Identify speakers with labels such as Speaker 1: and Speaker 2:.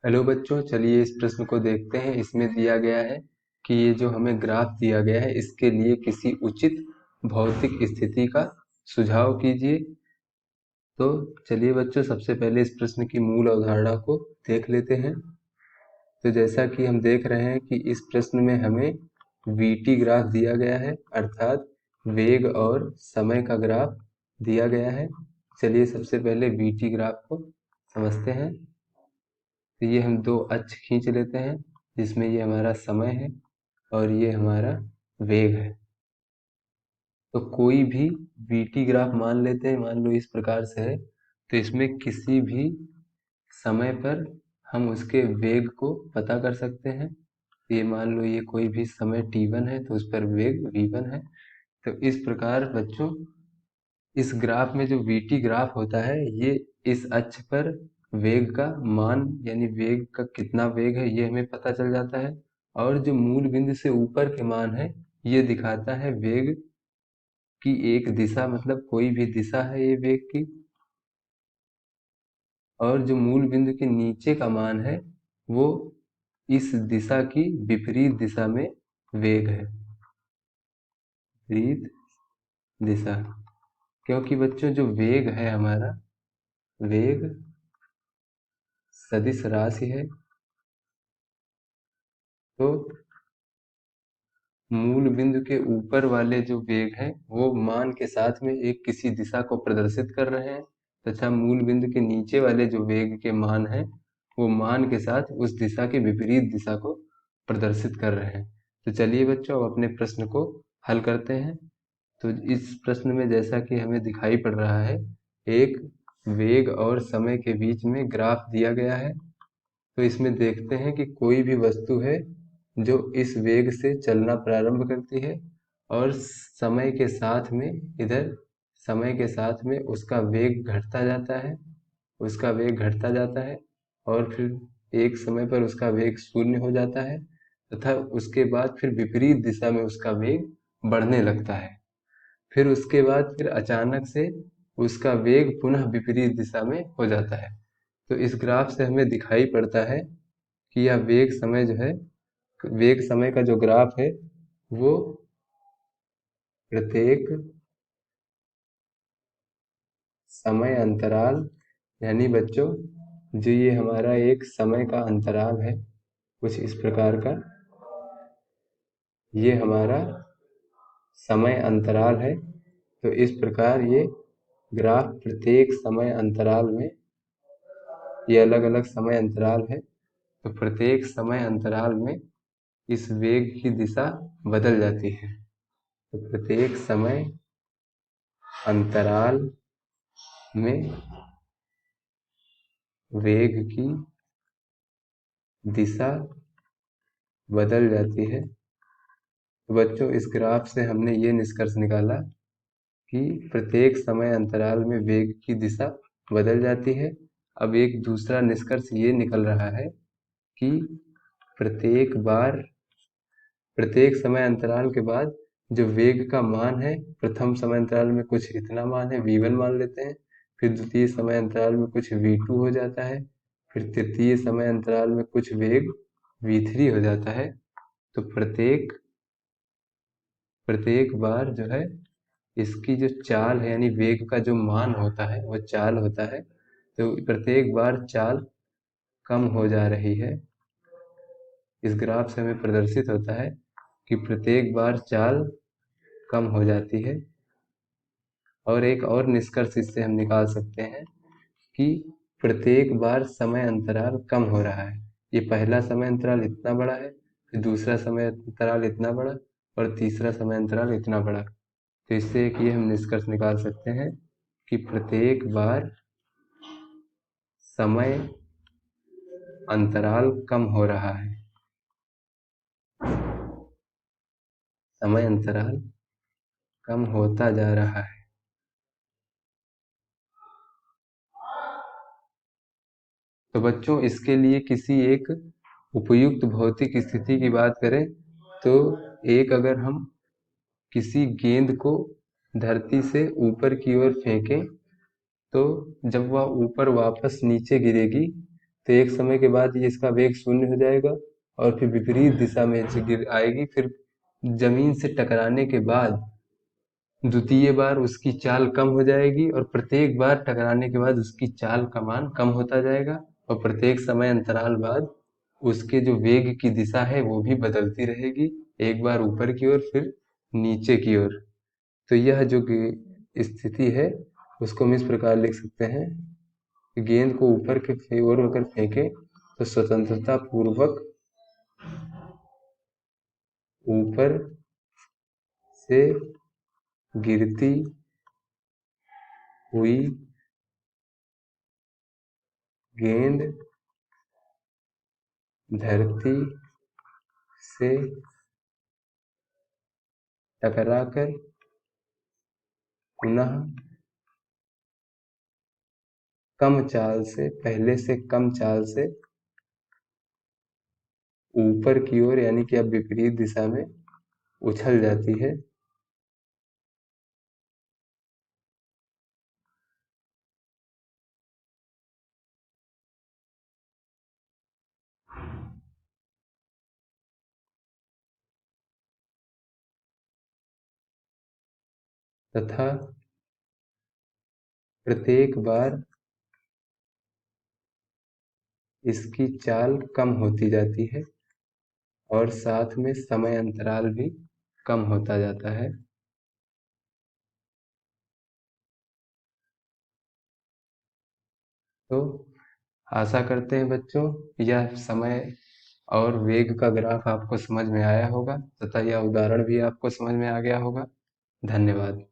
Speaker 1: Hello बच्चों, चलिए इस प्रश्न को देखते हैं। इसमें दिया गया है कि ये जो हमें ग्राफ दिया गया है, इसके लिए किसी उचित भौतिक स्थिति का सुझाव कीजिए। तो चलिए बच्चों, सबसे पहले इस प्रश्न की मूल अवधारणा को देख लेते हैं। तो जैसा कि हम देख रहे हैं कि इस प्रश्न में हमें वीटी ग्राफ दिया गया है, अर्थात वेग और समय का ग्राफ दिया गया है। चलिए सबसे पहले वीटी ग्राफ को समझते हैं। तो ये हम दो अक्ष खींच लेते हैं, जिसमें ये हमारा समय है और ये हमारा वेग है। तो कोई भी वीटी ग्राफ मान लेते हैं, मान लो इस प्रकार से है। तो इसमें किसी भी समय पर हम उसके वेग को पता कर सकते हैं। ये मान लो ये कोई भी समय t1 है, तो उस पर वेग v1 है। तो इस प्रकार बच्चों, इस ग्राफ में जो वीटी ग्राफ होता है, ये इस अक्ष पर वेग का मान यानी वेग का कितना वेग है ये हमें पता चल जाता है। और जो मूल बिंदु से ऊपर के मान है, ये दिखाता है वेग की एक दिशा, मतलब कोई भी दिशा है ये वेग की। और जो मूल बिंदु के नीचे का मान है, वो इस दिशा की विपरीत दिशा में वेग है, विपरीत दिशा। क्योंकि बच्चों जो वेग है हमारा, वेग सदिश राशि है। तो मूल बिंदु के ऊपर वाले जो वेग हैं, वो मान के साथ में एक किसी दिशा को प्रदर्शित कर रहे हैं, तथा मूल बिंदु के नीचे वाले जो वेग के मान हैं, वो मान के साथ उस दिशा के विपरीत दिशा को प्रदर्शित कर रहे हैं। तो चलिए बच्चों, अब अपने प्रश्न को हल करते हैं। तो इस प्रश्न में जैसा कि हमें दिखाई पड़ रहा है, एक वेग और समय के बीच में ग्राफ दिया गया है। तो इसमें देखते हैं कि कोई भी वस्तु है जो इस वेग से चलना प्रारंभ करती है, और समय के साथ में इधर समय के साथ में उसका वेग घटता जाता है, उसका वेग घटता जाता है। और फिर एक समय पर उसका वेग शून्य हो जाता है, तथा उसके बाद फिर विपरीत दिशा में उसका वेग बढ़ने लगता है। फिर उसके बाद फिर अचानक से उसका वेग पुनः विपरीत दिशा में हो जाता है। तो इस ग्राफ से हमें दिखाई पड़ता है कि यह वेग समय जो है, वेग समय का जो ग्राफ है, वो प्रत्येक समय अंतराल, यानी बच्चों जो ये हमारा एक समय का अंतराल है कुछ इस प्रकार का, ये हमारा समय अंतराल है। तो इस प्रकार ये ग्राफ प्रत्येक समय अंतराल में, ये अलग अलग समय अंतराल है, तो प्रत्येक समय अंतराल में इस वेग की दिशा बदल जाती है। तो प्रत्येक समय अंतराल में वेग की दिशा बदल जाती है। तो बच्चों, इस ग्राफ से हमने ये निष्कर्ष निकाला कि प्रत्येक समय अंतराल में वेग की दिशा बदल जाती है। अब एक दूसरा निष्कर्ष ये निकल रहा है कि प्रत्येक बार, प्रत्येक समय अंतराल के बाद जो वेग का मान है, प्रथम समय अंतराल में कुछ इतना मान है v1 मान लेते हैं, फिर द्वितीय समय अंतराल में कुछ v2 हो जाता है, फिर तृतीय समय अंतराल में कुछ वेग v3 हो जाता है। तो प्रत्येक प्रत्येक बार जो है इसकी जो चाल है, यानी वेग का जो मान होता है वो चाल होता है। तो प्रत्येक बार चाल कम हो जा रही है। इस ग्राफ से हमें प्रदर्शित होता है कि प्रत्येक बार चाल कम हो जाती है। और एक और निष्कर्ष इससे हम निकाल सकते हैं कि प्रत्येक बार समय अंतराल कम हो रहा है। ये पहला समय अंतराल इतना बड़ा है, फिर दूसरा समय अंतराल इतना बड़ा, और तीसरा समय अंतराल इतना बड़ा। तो इससे एक ये हम निष्कर्ष निकाल सकते हैं कि प्रत्येक बार समय अंतराल कम हो रहा है, समय अंतराल कम होता जा रहा है। तो बच्चों, इसके लिए किसी एक उपयुक्त भौतिक स्थिति की बात करें, तो एक अगर हम किसी गेंद को धरती से ऊपर की ओर फेंकें, तो जब वह ऊपर वापस नीचे गिरेगी, तो एक समय के बाद ये इसका वेग शून्य हो जाएगा और फिर विपरीत दिशा में गिर आएगी। फिर जमीन से टकराने के बाद द्वितीय बार उसकी चाल कम हो जाएगी और प्रत्येक बार टकराने के बाद उसकी चाल का मान कम होता जाएगा और प्रत्येक समय अंतराल बाद उसके जो वेग की दिशा है वो भी बदलती रहेगी, एक बार ऊपर की ओर फिर नीचे की ओर। तो यह जो स्थिति है उसको हम इस प्रकार लिख सकते हैं कि गेंद को ऊपर की ओर अगर फेंके तो स्वतंत्रता पूर्वक ऊपर से गिरती हुई गेंद धरती से टकराकर पुनः कम चाल से, पहले से कम चाल से ऊपर की ओर यानी कि अब विपरीत दिशा में उछल जाती है। तथा प्रत्येक बार इसकी चाल कम होती जाती है और साथ में समय अंतराल भी कम होता जाता है। तो आशा करते हैं बच्चों यह समय और वेग का ग्राफ आपको समझ में आया होगा तथा यह उदाहरण भी आपको समझ में आ गया होगा। धन्यवाद।